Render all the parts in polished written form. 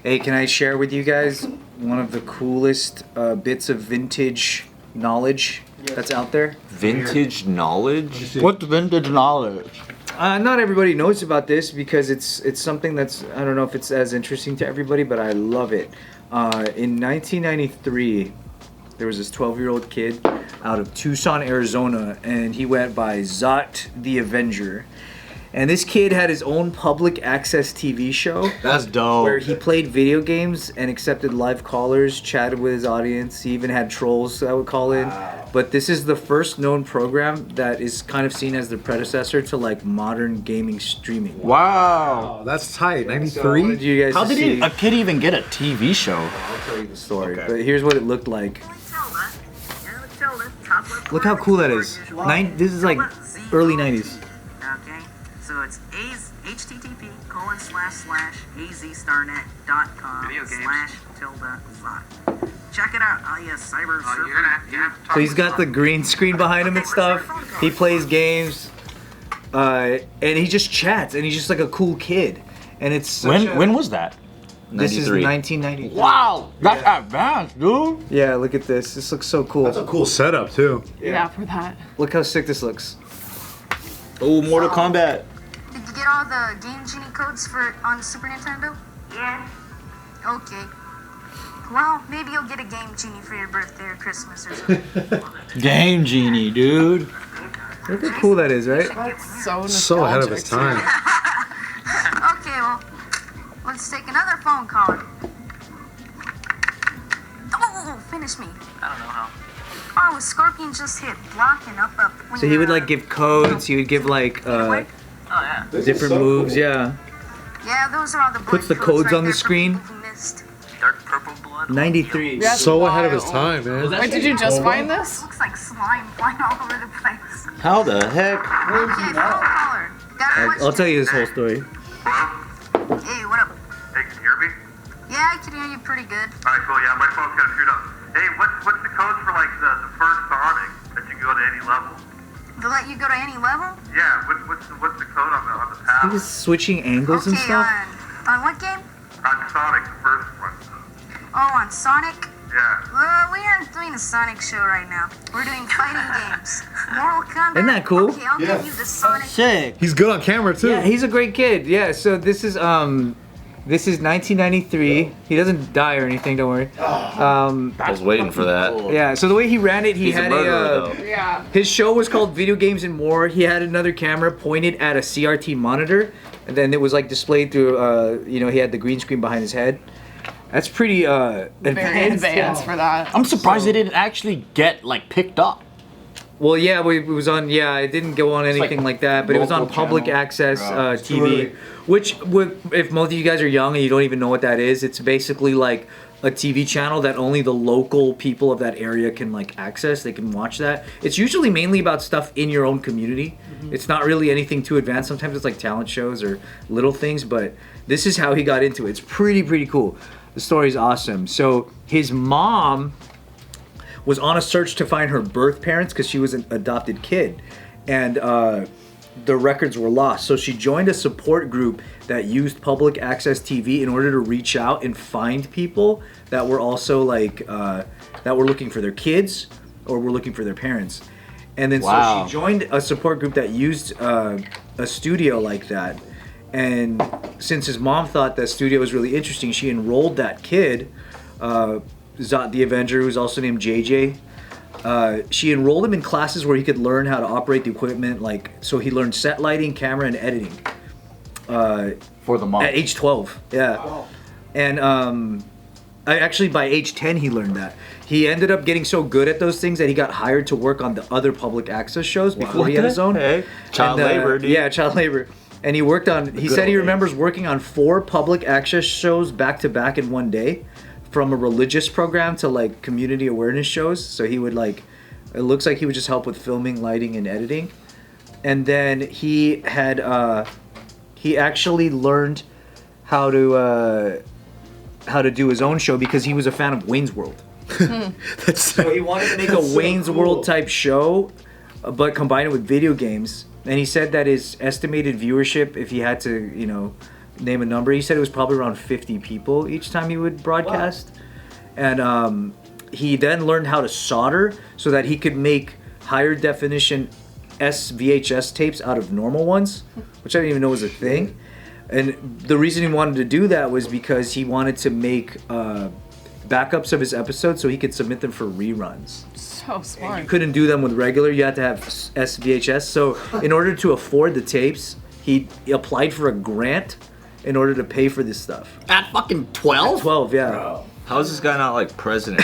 Hey, can I share with you guys one of the coolest bits of vintage knowledge that's out there? Vintage knowledge? What's vintage knowledge? Not everybody knows about this because it's something that's, I don't know if it's as interesting to everybody, but I love it. In 1993, there was this 12-year-old kid out of Tucson, Arizona, and he went by Zot the Avenger. And this kid had his own public access TV show. That's dope. Where he played video games and accepted live callers, chatted with his audience. He even had trolls that would call in. But this is the first known program that is kind of seen as the predecessor to like modern gaming streaming. Wow, that's tight. 93? How did a kid even get a TV show? I'll tell you the story. Okay. But here's what it looked like. Look how cool that is. This is like early 90s. Okay, so it's http://azstarnet.com/tilde-zot. Check it out. Oh yeah, cyber surfer. So he's got the green screen behind him and stuff. He plays games, and he just chats, and he's just like a cool kid. And it's when was that? This is 1990. Wow, that's advanced, dude. Yeah, look at this. This looks so cool. That's a cool setup too. Yeah, for that. Look how sick this looks. Oh, Mortal Kombat. Did you get all the Game Genie codes on Super Nintendo? Yeah. Okay. Well, maybe you'll get a Game Genie for your birthday or Christmas or something. Game Genie, dude. Look how cool that is, right? That's so nostalgic. So ahead of his time. Okay, well, let's take another phone call. Oh, finish me. I don't know how. Oh, Scorpion just hit block and up. When So he would like give codes. He would give like Oh yeah. different moves. Yeah. Yeah, those are all the Puts the codes on the screen. Dark purple blood. 93. That's So ahead of his wild. time, man. Wait, did you just find this? Looks like slime flying all over the place. How the heck? Okay, phone caller. Got a question? I'll tell you this whole story. Hey, what up? Hey, can you hear me? Yeah, I can hear you pretty good. Alright, cool, yeah, my phone's kind of screwed up. Hey, what's the code for like the first Sonic that you go to any level? They'll let you go to any level? Yeah, what's the code on the He path? was switching angles and Okay, stuff. on what game? On Sonic, the first one. Oh, on Sonic? Yeah. Well, we aren't doing a Sonic show right now. We're doing fighting games. Mortal Kombat. Isn't that cool? Okay, I'll give you the Sonic. Sick. He's good on camera too. Yeah, he's a great kid. Yeah. So this is 1993. He doesn't die or anything. Don't worry. I was waiting for that. Yeah. So the way he ran it, he He's had a murderer, though. Yeah. His show was called Video Games and More. He had another camera pointed at a CRT monitor, and then it was like displayed through. He had the green screen behind his head. That's pretty Very advanced for that. I'm surprised it didn't actually get like picked up. Well, yeah, it was on. Yeah, it didn't go on anything like that, but it was on local public channel. access TV. Which, if most of you guys are young and you don't even know what that is, it's basically like a TV channel that only the local people of that area can like access. They can watch that. It's usually mainly about stuff in your own community. It's not really anything too advanced. Sometimes it's like talent shows or little things, but this is how he got into it. It's pretty cool. The story's awesome. So his mom was on a search to find her birth parents because she was an adopted kid, and the records were lost. So she joined a support group that used public access TV in order to reach out and find people that were also like that were looking for their kids or were looking for their parents. And then so she joined a support group that used a studio like that. And since his mom thought that studio was really interesting, she enrolled that kid, Zot the Avenger, who's also named JJ. She enrolled him in classes where he could learn how to operate the equipment, so he learned set lighting, camera, and editing. For the mom. At age 12, yeah. Wow. And actually by age 10 he learned that. He ended up getting so good at those things that he got hired to work on the other public access shows before he had his own. Hey, child labor, dude. Yeah, child labor. And he worked on, he said he remembers working on 4 public access shows back to back in one day, from a religious program to like community awareness shows. So he would it looks like he would just help with filming, lighting, and editing. And then he had, he actually learned how to do his own show because he was a fan of Wayne's World. So he wanted to make a Wayne's World type show, but combine it with video games. And he said that his estimated viewership, if he had to, name a number. He said it was probably around 50 people each time he would broadcast. And he then learned how to solder so that he could make higher definition VHS tapes out of normal ones, which I didn't even know was a thing. And the reason he wanted to do that was because he wanted to make backups of his episodes so he could submit them for reruns. So smart. You couldn't do them with regular, you had to have SVHS. So in order to afford the tapes, he applied for a grant in order to pay for this stuff. At fucking 12? 12, yeah. How is this guy not like president?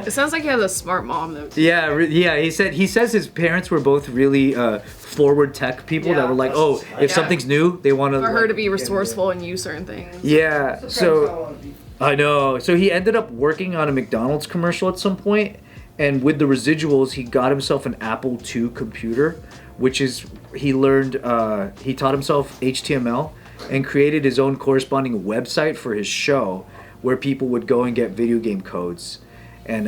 It sounds like he has a smart mom though. Yeah, he says his parents were both really forward tech people that were like, oh, if something's new, they want to. For her to be resourceful and use certain things. Yeah, so I know. So he ended up working on a McDonald's commercial at some point, and with the residuals, he got himself an Apple II computer, which is he taught himself HTML and created his own corresponding website for his show, where people would go and get video game codes. And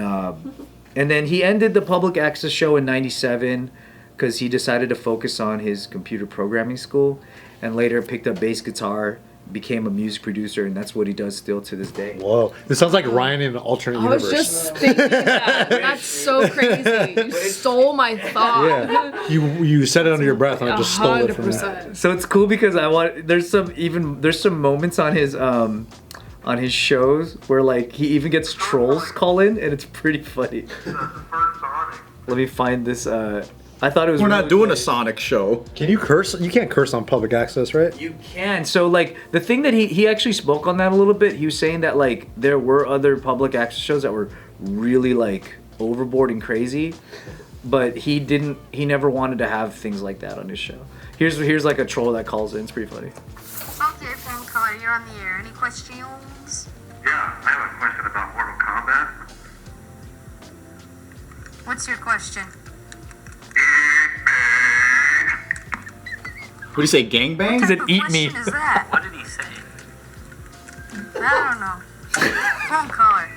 then he ended the public access show in 97 because he decided to focus on his computer programming school, and later picked up bass guitar, became a music producer, and that's what he does still to this day. Whoa, this sounds like Ryan in an alternate I universe. was just thinking that. That's so crazy. You stole my thought. Yeah, you said it under your breath, and I just stole it from you. 100%. So it's cool because there's some moments on his shows where like he even gets trolls call in, and it's pretty funny. Let me find this. I thought it was. We're really not doing funny. a Sonic show. Can you curse? You can't curse on public access, right? You can. So like the thing that he actually spoke on that a little bit. He was saying that like there were other public access shows that were really like overboard and crazy, but he never wanted to have things like that on his show. Here's like a troll that calls in. It's pretty funny. Okay, phone caller, you're on the air. Any questions? Yeah, I have a question about Mortal Kombat. What's your question? What do you say, gangbang? He said, What "Eat question me." is that? What did he say? I don't know. Phone caller.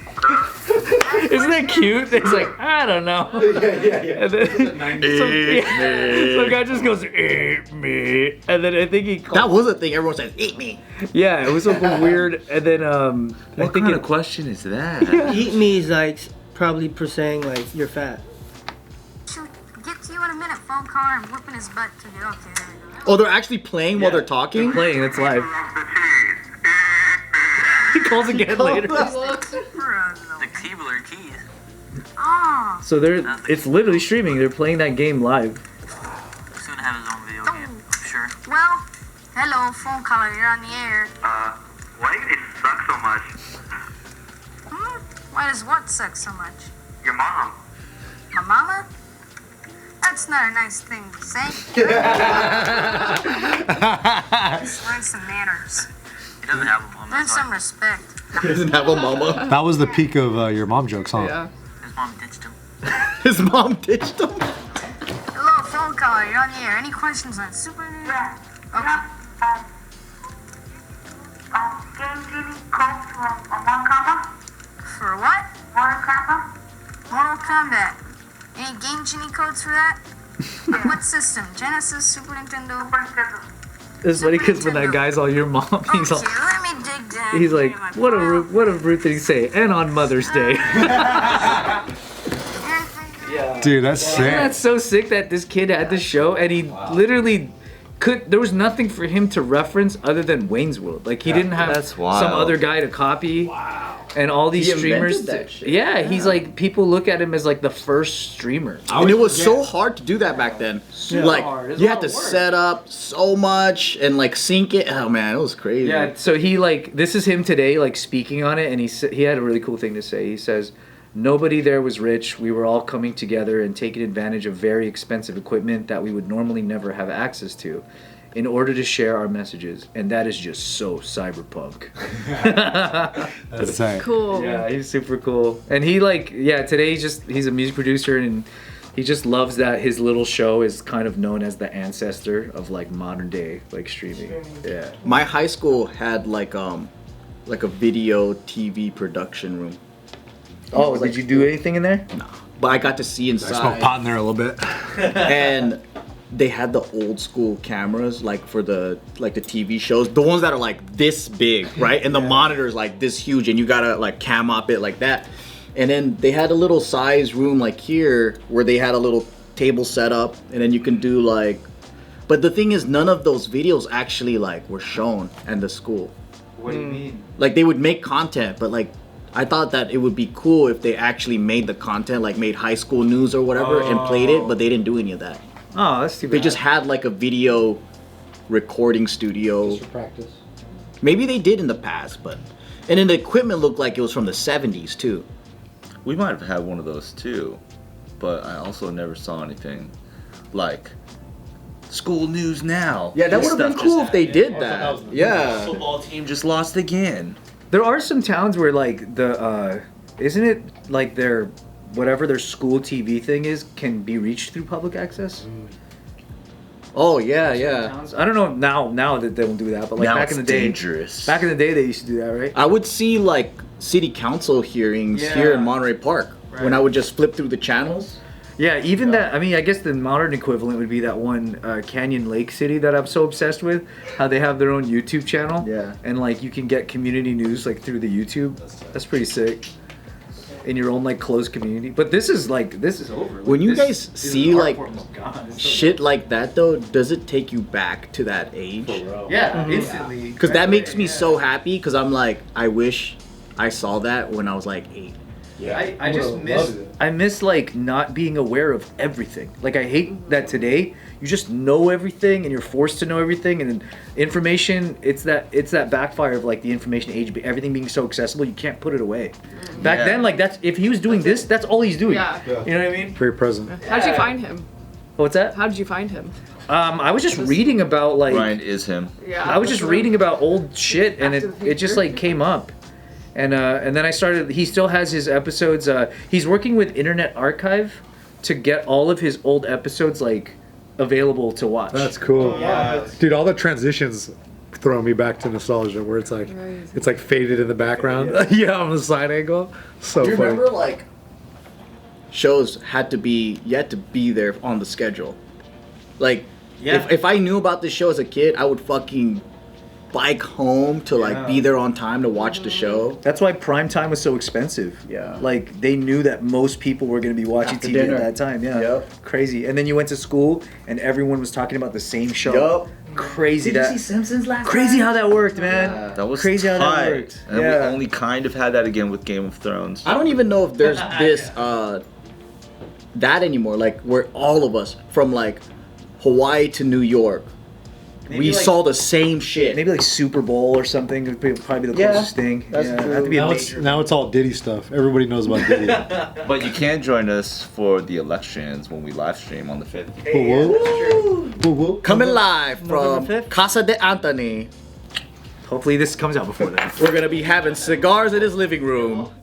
Isn't that cute? It's like, I don't know. Yeah. And then some guy just goes, "Eat me," and then I think he called. That was a thing. Everyone says, "Eat me." Yeah, it was something weird. And then I What think kind of question is that? Eat me is like probably per saying like you're fat. Shoot, get to you in a minute, phone caller. I'm whipping his butt to you. Okay, there we go. Oh, they're actually playing while they're talking? playing. That's live. Love the cheese. He calls again later. For The Keebler keys. Oh, So it's literally streaming. They're playing that game live. Soon have his own video game, I'm sure. well, hello, phone caller. You're on the air. Why do you guys suck so much? Why does what suck so much? Your mom. My mama? That's not a nice thing to say. Just learn some manners. He doesn't have a mom. Learn That's some why. respect. He doesn't have a mama. That was the peak of your mom jokes, huh? Yeah. His mom ditched him. His mom ditched him. Hello, phone caller. You're on the air. Any questions on Super Nintendo? Yeah. Okay. Game Genie codes for Mortal Kombat? For what? Mortal Kombat? Mortal Kombat. Any Game Genie codes for that? What system? Genesis, Super Nintendo? It's funny because when that guy's all your mom, he's all. Okay, let me dig down. He's like, into my what file. a Ruth did he say? And on Mother's Day. Dude, that's sick. That's so sick that this kid had this show and he literally there was nothing for him to reference other than Wayne's World. Like he didn't have That's some wild. other guy to copy. And all these He streamers. invented that shit. Yeah, he's like people look at him as like the first streamer. And it was so hard to do that back then. Like, hard. It's you a had lot to of work. set up so much and like sync it. Oh man, it was crazy. Yeah, so he like this is him today like speaking on it, and he had a really cool thing to say. He says, "Nobody there was rich. We were all coming together and taking advantage of very expensive equipment that we would normally never have access to, in order to share our messages, and that is just so cyberpunk." That's sick. Cool. Yeah, he's super cool, and he like today he's a music producer and. He just loves that his little show is kind of known as the ancestor of like modern day like streaming. Yeah. My high school had like a video TV production room. Oh, did you do anything in there? But I got to see I smoked inside. pot in there a little bit. And they had the old school cameras like for the TV shows, the ones that are like this big, right? And the monitor's like this huge, and you gotta like cam up it like that. And then they had a little size room like here where they had a little table set up, and then you can do like. But the thing is, none of those videos actually like were shown at the school. What do you mean? Like they would make content, but like I thought that it would be cool if they actually made the content, like made high school news or whatever, and played it, but they didn't do any of that. Oh, that's too bad. They just had like a video recording studio. Just for practice. Maybe they did in the past, but and then the equipment looked like it was from the 70s too. We might have had one of those too, but I also never saw anything like school news now. Yeah, that This would have been stuff cool just if they happened. did that. Yeah. Football team just lost again. There are some towns where like the isn't it like their whatever their school TV thing is can be reached through public access? Oh yeah, yeah. Towns? I don't know now that they don't do that, but like Now back it's in the day, dangerous. back in the day they used to do that, right? I would see like city council hearings here Yeah. in Monterey Park when Right. I would just flip through the channels. Yeah, even that. I mean, I guess the modern equivalent would be that one Canyon Lake City that I'm so obsessed with. How they have their own YouTube channel. Yeah. And like you can get community news like through the YouTube. That's pretty sick. In your own like closed community. But this is over. Like, When you this guys is see an art like form. Oh, God, it's so shit like that though, does it take you back to that age? Yeah, instantly. Because that makes me Yeah. so happy. Because I'm like, I wish I saw that when I was like 8. I just miss like not being aware of everything. Like I hate that today you just know everything and you're forced to know everything, and then information it's that backfire of like the information age, everything being so accessible you can't put it away. Back Yeah. then, like that's if he was doing this, that's all he's doing. Yeah. You know what I mean? Very present. How'd you find him? What's that? How did you find him? I was just reading about like Ryan is him. Yeah. I was just reading about old shit, and Back to the it just Future. like came up, and then I started. He still has his episodes. He's working with Internet Archive to get all of his old episodes like available to watch. That's cool. Yeah. Dude, all the transitions throw me back to nostalgia where it's like faded in the background. Yeah, on the side angle. So Do you funny. remember like shows had to be there on the schedule? Like Yeah. if I knew about this show as a kid, I would fucking bike home to like be there on time to watch the show. That's why prime time was so expensive. Yeah. Like they knew that most people were going to be watching After TV dinner. at that time. Yeah. Yep. Crazy. And then you went to school and everyone was talking about the same show. Yup. Crazy Did you that. see Simpsons last Crazy night? how that worked, man. That was Crazy how that tight. worked. And we Yeah. only kind of had that again with Game of Thrones. I don't even know if there's this that anymore. Like where all of us from like Hawaii to New York, Maybe, we like- saw the same shit. Maybe like Super Bowl or something would probably be the Yeah, closest thing. that's yeah, true. that'd be a major. Now it's all Diddy stuff. Everybody knows about Diddy. But you can join us for the elections when we live stream on the 5th. Coming live from November 5th? Casa de Anthony. Hopefully this comes out before then. We're gonna be having cigars in his living room.